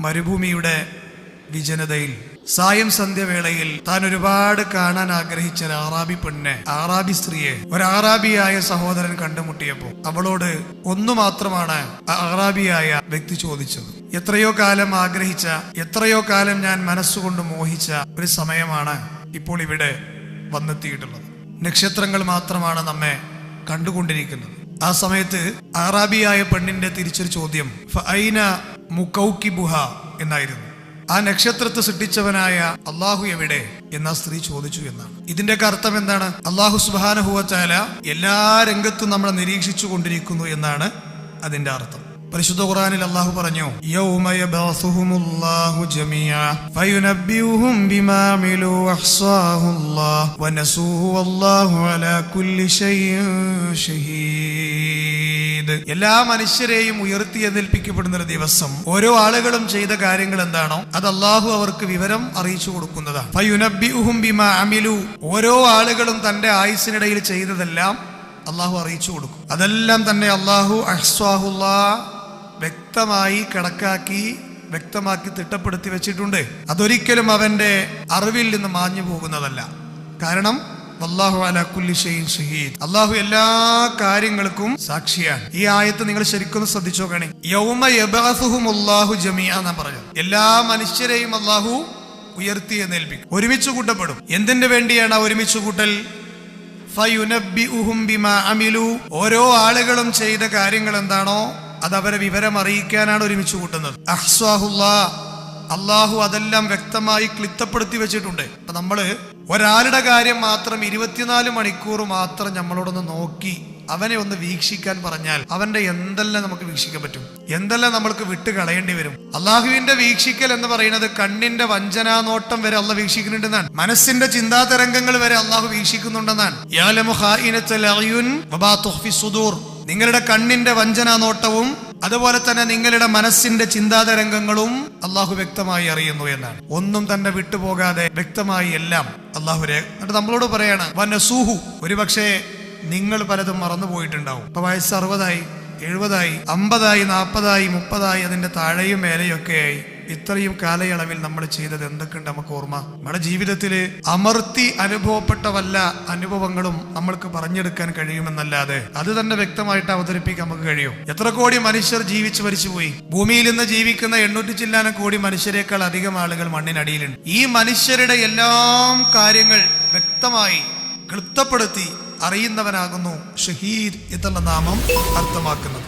മരുഭൂമിയുടെ വിജനതയിൽ സായം സന്ധ്യവേളയിൽ താൻ ഒരുപാട് കാണാൻ ആഗ്രഹിച്ച ഒരു ആറാബി പെണ്ണിനെ, ആറാബി സ്ത്രീയെ, ഒരു ആറാബിയായ സഹോദരൻ കണ്ടുമുട്ടിയപ്പോൾ അവളോട് ഒന്നു മാത്രമാണ് ആറാബിയായ വ്യക്തി ചോദിച്ചത്. എത്രയോ കാലം ആഗ്രഹിച്ച, എത്രയോ കാലം ഞാൻ മനസ്സുകൊണ്ട് മോഹിച്ച ഒരു സമയമാണ് ഇപ്പോൾ ഇവിടെ വന്നെത്തിയിട്ടുള്ളത്. നക്ഷത്രങ്ങൾ മാത്രമാണ് നമ്മെ കണ്ടുകൊണ്ടിരിക്കുന്നത്. ആ സമയത്ത് ആറാബിയായ പെണ്ണിന്റെ തിരിച്ചൊരു ചോദ്യം ഫഅൈന മുകൗകിബുഹ എന്നായിരുന്നു. ആ നക്ഷത്രത്തെ സൃഷ്ടിച്ചവനായ അള്ളാഹു എവിടെ എന്ന സ്ത്രീ ചോദിച്ചു എന്നാണ്. ഇതിന്റെ അർത്ഥം എന്താണ്? അള്ളാഹു സുബ്ഹാനഹു വ തആല എല്ലാ രംഗത്തും നമ്മളെ നിരീക്ഷിച്ചു കൊണ്ടിരിക്കുന്നു എന്നാണ് അതിന്റെ അർത്ഥം. പരിശുദ്ധ ഖുർആനിൽ അല്ലാഹു പറഞ്ഞു, യൗമ യബഅസുഹുമുല്ലാഹു ജമീഅ ഫയുനബ്ബിഉഹും ബിമാ അമിലു അഹ്സാഹുല്ലാഹു വനസൂഹു വല്ലാഹു അലാ കുല്ലി ഷൈഇൻ ഷഹീദ്. എല്ലാ മനുഷ്യരെയും ഉയർത്തിയെഴുന്നേൽപ്പിക്കപ്പെടുന്ന ഒരു ദിവസം ഓരോ ആളുകളും ചെയ്ത കാര്യങ്ങൾ എന്താണോ അത് അല്ലാഹു അവർക്ക് വിവരം അറിയിച്ചു കൊടുക്കുന്നതാണ്. ഫയുനബ്ബിഉഹും ബിമാ അമിലു, ഓരോ ആളുകളും തന്റെ ആയുസ്സിനിടയിൽ ചെയ്തതെല്ലാം അല്ലാഹു അറിയിച്ചു കൊടുക്കും. അതെല്ലാം തന്നെ അല്ലാഹു അഹ്സാഹുല്ലാഹ് വ്യക്തമായി കണക്കാക്കി, വ്യക്തമാക്കി തിട്ടപ്പെടുത്തി വെച്ചിട്ടുണ്ട്. അതൊരിക്കലും അവന്റെ അറിവിൽ നിന്ന് മാഞ്ഞു പോകുന്നതല്ല. കാരണം വല്ലാഹു അലാ കുല്ലി ഷൈഇൻ ഷഹീദ്, അല്ലാഹു എല്ലാ കാര്യങ്ങൾക്കും സാക്ഷിയാണ്. ഈ ആയത്ത് നിങ്ങൾ ശരിക്കും ശ്രദ്ധിച്ചു നോക്കണേ. യൗമ യബഅസുഹുമുല്ലാഹു ജമീഅ എന്നാ പറഞ്ഞത്. എല്ലാ മനുഷ്യരെയും അല്ലാഹു ഉയർത്തി എഴുന്നേൽപ്പിക്കും, ഒരുമിച്ച് കൂട്ടപ്പെടും. എന്തിനു വേണ്ടിയാണ് ഒരുമിച്ച് കൂട്ടൽ? ഫയുനബ്ബിഉഹും ബിമാ അമിലു, ഓരോ ആളുകളും ചെയ്ത കാര്യങ്ങൾ എന്താണോ അത് അവരെ വിവരം അറിയിക്കാനാണ് ഒരുമിച്ച് കൂട്ടുന്നത്. അഹ്സാഹുല്ലാഹ്, അല്ലാഹു അതെല്ലാം വ്യക്തമായി ക്ലിത്തപ്പെടുത്തി വെച്ചിട്ടുണ്ട്. അപ്പൊ നമ്മള് ഒരാളുടെ കാര്യം മാത്രം 24 മണിക്കൂർ മാത്രം നമ്മളോടൊന്ന് നോക്കി അവനെ ഒന്ന് വീക്ഷിക്കാൻ പറഞ്ഞാൽ അവന്റെ എന്തെല്ലാം നമുക്ക് വീക്ഷിക്കാൻ പറ്റും, എന്തെല്ലാം നമ്മൾക്ക് വിട്ട് കളയേണ്ടി വരും. അള്ളാഹുവിന്റെ വീക്ഷിക്കൽ എന്ന് പറയുന്നത് കണ്ണിന്റെ വഞ്ചനാ നോട്ടം വരെ അള്ളാഹ് വീക്ഷിക്കുന്നുണ്ടെന്നാണ്. മനസ്സിന്റെ ചിന്താതരംഗങ്ങൾ വരെ അള്ളാഹു വീക്ഷിക്കുന്നുണ്ടെന്നാണ്. യഅലമു ഖായിനത്തുൽ അയുൻ വമാ തുഖ്ഫി സുദൂർ, നിങ്ങളുടെ കണ്ണിന്റെ വഞ്ചനാ നോട്ടവും അതുപോലെ തന്നെ നിങ്ങളുടെ മനസ്സിന്റെ ചിന്താതരംഗങ്ങളും അള്ളാഹു വ്യക്തമായി അറിയുന്നു എന്നാണ്. ഒന്നും തന്നെ വിട്ടുപോകാതെ വ്യക്തമായി എല്ലാം അള്ളാഹു എന്നിട്ട് നമ്മളോട് പറയാണ് വനസൂഹു, ഒരുപക്ഷെ നിങ്ങൾ പലതും മറന്നുപോയിട്ടുണ്ടാവും. ഇപ്പൊ വയസ്സ് 60-ആയി, 70-ആയി, 50-ആയി, 40-ആയി, 30-ആയി, അതിന്റെ താഴെയും മേലെയൊക്കെയായി. ഇത്രയും കാലയളവിൽ നമ്മൾ ചെയ്തത് എന്തൊക്കെയുണ്ട് നമുക്ക് ഓർമ്മ? നമ്മുടെ ജീവിതത്തിൽ അമർത്തി അനുഭവപ്പെട്ട വല്ല അനുഭവങ്ങളും നമ്മൾക്ക് പറഞ്ഞെടുക്കാൻ കഴിയുമെന്നല്ലാതെ അത് തന്നെ വ്യക്തമായിട്ട് അവതരിപ്പിക്കാൻ നമുക്ക് കഴിയും. എത്ര കോടി മനുഷ്യർ ജീവിച്ചു മരിച്ചുപോയി. ഭൂമിയിൽ നിന്ന് ജീവിക്കുന്ന 800 ചില്ലാനം കോടി മനുഷ്യരെക്കാൾ അധികം ആളുകൾ മണ്ണിനടിയിലുണ്ട്. ഈ മനുഷ്യരുടെ എല്ലാം കാര്യങ്ങൾ വ്യക്തമായി ക്ലിപ്തപ്പെടുത്തി അറിയുന്നവനാകുന്നു ഷഹീദ് എന്നുള്ള നാമം അർത്ഥമാക്കുന്നത്.